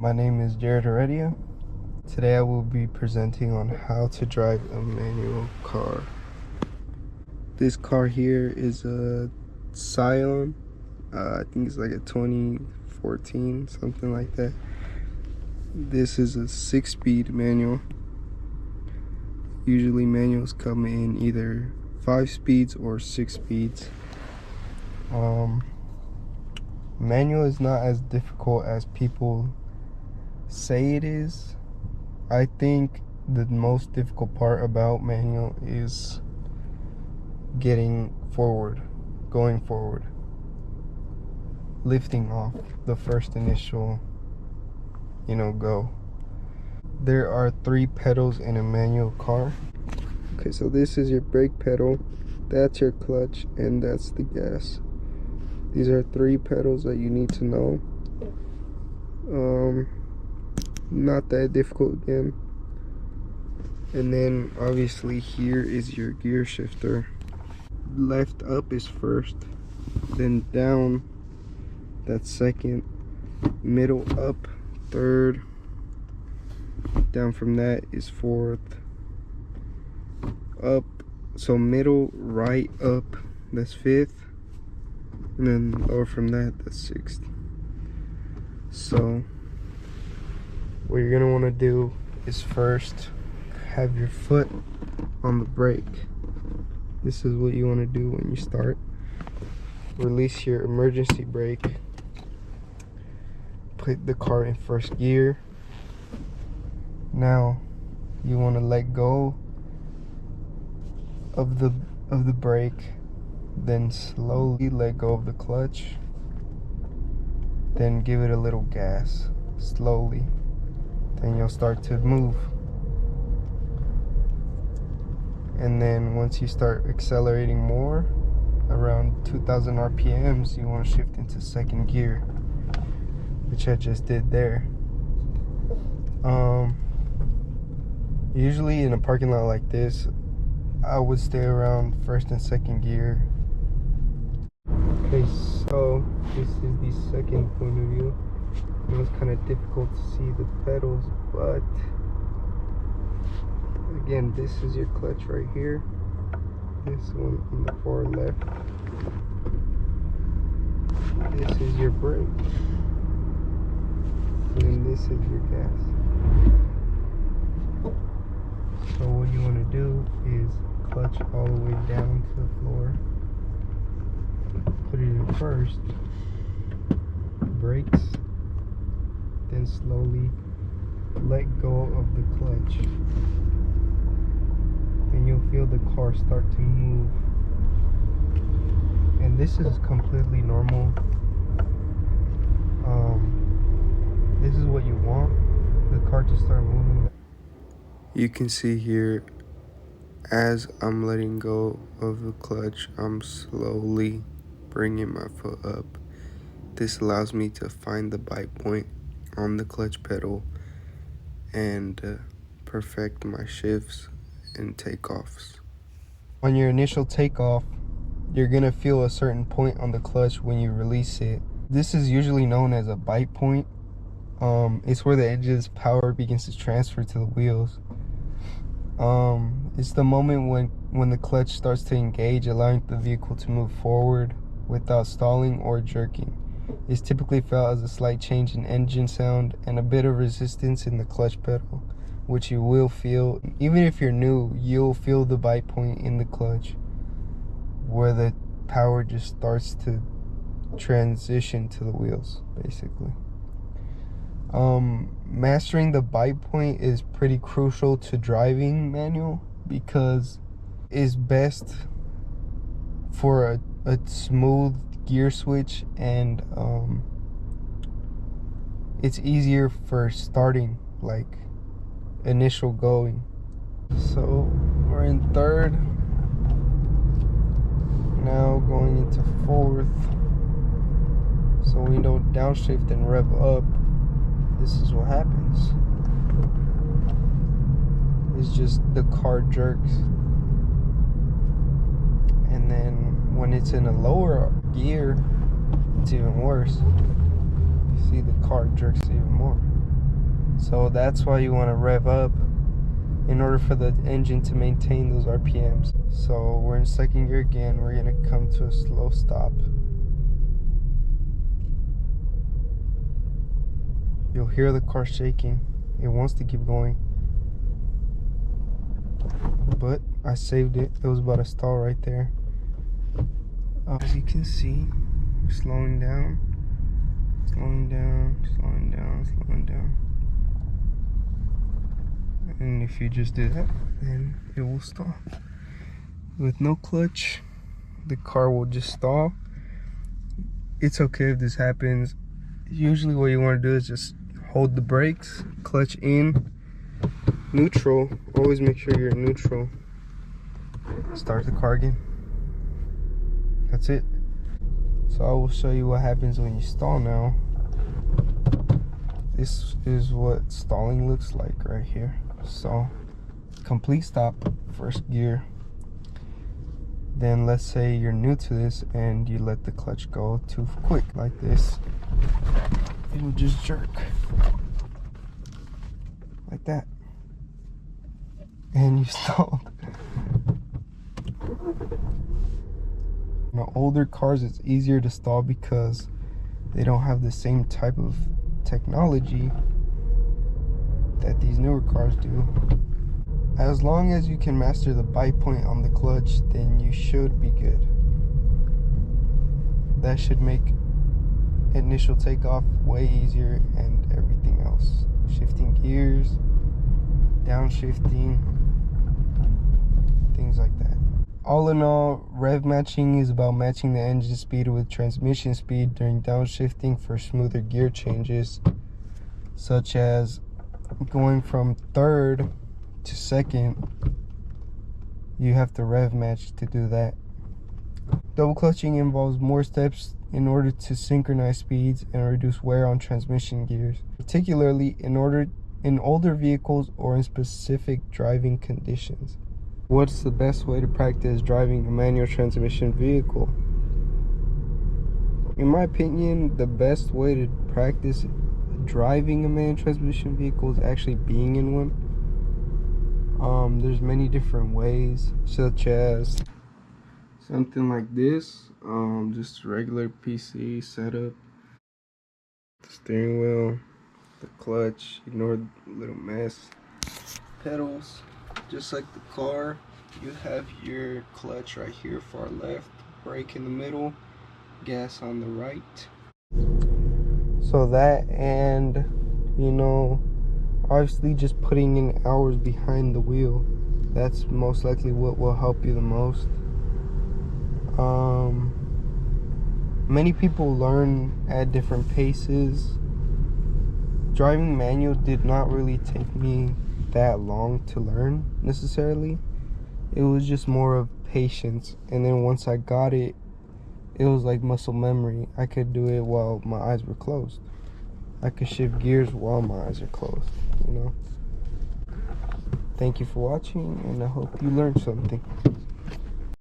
My name is Heredia. Today I will be presenting on how to drive a manual car. This car here is a Scion. I think it's like a 2014, something like that. This is a 6-speed manual. Usually manuals come in either 5 speeds or 6 speeds. Manual is not as difficult as people say it is. I think the most difficult part about manual is getting forward, going forward, lifting off the first initial, go. There are 3 pedals in a manual car. Okay, so this is your brake pedal, that's your clutch, and that's the gas. These are 3 pedals that you need to know. Not that difficult again. And then obviously here is your gear shifter. Left up is first, then down, that's second, middle up third, down from that is fourth, up, so middle right up, that's fifth, and then lower from that, that's sixth. So what you're gonna want to do is first have your foot on the brake. This is what you want to do when you start. Release your emergency brake. Put the car in first gear. Now you want to let go of the brake, then slowly let go of the clutch. Then give it a little gas slowly. Then you'll start to move. And then once you start accelerating more, around 2000 RPMs, you want to shift into second gear, which I just did there. Usually in a parking lot like this, I would stay around first and second gear. Okay, so this is the second point of view. I know it's kind of difficult to see the pedals, but again, this is your clutch right here. This one on the far left. This is your brake. And then this is your gas. So what you want to do is clutch all the way down to the floor. Put it in first. Brakes. Then slowly let go of the clutch. And you'll feel the car start to move. And this is completely normal. This is what you want, the car to start moving. You can see here, as I'm letting go of the clutch, I'm slowly bringing my foot up. This allows me to find the bite point on the clutch pedal and perfect my shifts and takeoffs. On your initial takeoff, you're gonna feel a certain point on the clutch when you release it. This is usually known as a bite point. It's where the engine's power begins to transfer to the wheels. It's the moment when the clutch starts to engage, allowing the vehicle to move forward without stalling or jerking. It's typically felt as a slight change in engine sound and a bit of resistance in the clutch pedal, which you will feel. Even if you're new, you'll feel the bite point in the clutch where the power just starts to transition to the wheels, basically. Mastering the bite point is pretty crucial to driving manual because it's best for a smooth gear switch, and it's easier for starting, like initial going. So we're in third, now going into fourth. So we know downshift and rev up, this is what happens. It's just the car jerks. And then when it's in a lower gear, it's even worse. You see the car jerks even more. So that's why you want to rev up in order for the engine to maintain those RPMs. So we're in second gear again. We're gonna come to a slow stop. You'll hear the car shaking. It wants to keep going, but I saved it. It was about to stall right there. As you can see, we're slowing down, slowing down, slowing down, slowing down. And if you just do that, then it will stall. With no clutch, the car will just stall. It's okay if this happens. Usually what you want to do is just hold the brakes, clutch in, neutral. Always make sure you're in neutral. Start the car again. That's it. So I will show you what happens when you stall now. This is what stalling looks like right here. So complete stop, first gear. Then let's say you're new to this and you let the clutch go too quick like this. It'll just jerk like that. And you stalled. Now, older cars, it's easier to stall because they don't have the same type of technology that these newer cars do. As long as you can master the bite point on the clutch, then you should be good. That should make initial takeoff way easier and everything else. Shifting gears, downshifting, things like that. All in all, rev matching is about matching the engine speed with transmission speed during downshifting for smoother gear changes, such as going from third to second. You have to rev match to do that. Double clutching involves more steps in order to synchronize speeds and reduce wear on transmission gears, particularly in older vehicles or in specific driving conditions. What's the best way to practice driving a manual transmission vehicle? In my opinion, the best way to practice driving a manual transmission vehicle is actually being in one. There's many different ways, such as something like this, just regular PC setup, the steering wheel, the clutch, ignore the little mess, pedals. Just like the car, you have your clutch right here, far left, brake in the middle, gas on the right. So that, and obviously just putting in hours behind the wheel, that's most likely what will help you the most. Many people learn at different paces. Driving manual did not really take me that long to learn necessarily. It was just more of patience, and then once I got it, it was like muscle memory. I could do it while my eyes were closed. I could shift gears while my eyes are closed, Thank you for watching, and I hope you learned something.